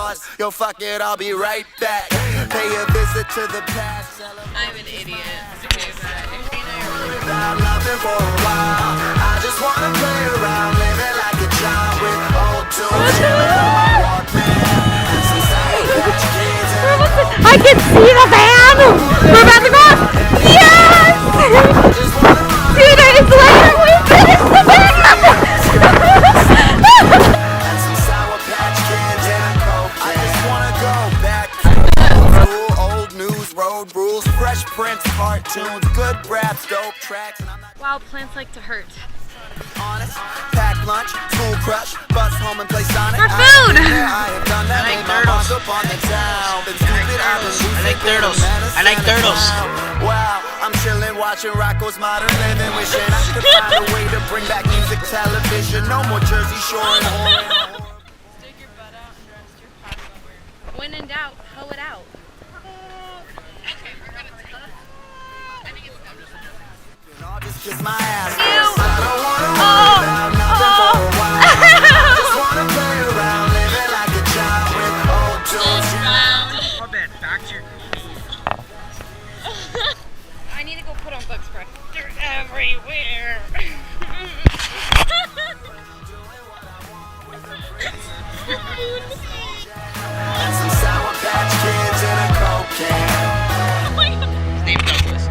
pause. Yo, fuck it, I'll be right back. Pay a visit to the past. I'm an idiot. Okay, bye. About nothing for a while. I just wanna play around, living like a child with old tunes. I can see the van! We're about to go up! Yes! 2 days later, we finished the van! And some Sour Patch Kids and a Coke. I just wanna go back to school, old news, road rules, fresh prints, cartoons, good raps, dope tracks. And I'm not Wow, plants like to hurt. honest. Pack lunch, school crush, bus home and play Sonic. For food! I have done that. I like made my turtles. mark up on the town. Been stupid, I've been I like losing turtles. menace I like and a turtles. clown. Wow, I'm chilling, watching Rocco's Modern Living, wishing I could find a way to bring back music television. No more Jersey Shore and horror. Stick your butt out and rest your paddle over. When in doubt, hoe it out. Okay, we're gonna take it. I think it's good. I'll just kiss my ass. Ew. I don't wanna worry about nothing for a while. I just wanna play around, living like a child with old tunes. How bad? Back to your I need to go put on bug spray. They're everywhere. And some Sour Patch Kids and a Coke can. His name Douglas.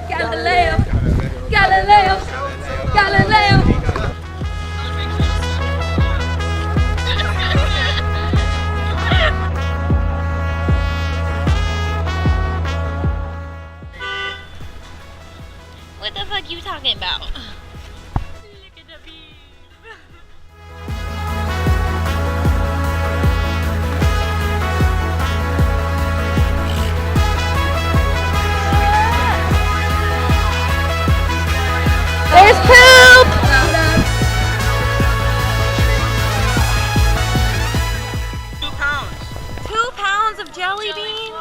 Galileo! Galileo! Galileo! What the fuck you talking about? Look at the bees. There's poop! 2 pounds. 2 pounds of jelly beans?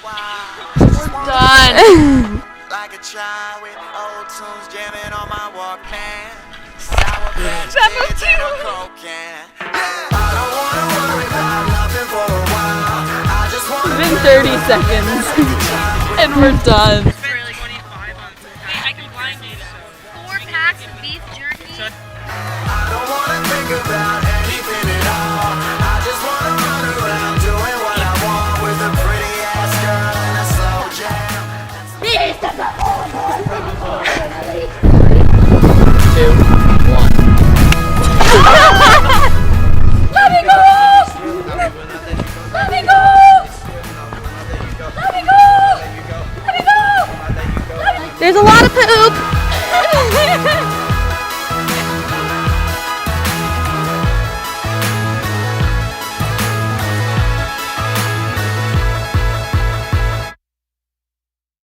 We're Done. like a child with old tunes jamming on my Walkman. Sour Patch That was Kids and a cute. Coke can. I don't wanna worry about nothing for a while. I just wanna It's been 30 seconds and we're done. Really 25 on Wait, I can blind you. 4 packs of beef jerky. I don't wanna think about anything at all. I just wanna run around doing what I want with a pretty ass girl and a slow jam. 2, 1. Let me go! Let me go! Let me go! Let me go! There's a lot of poop!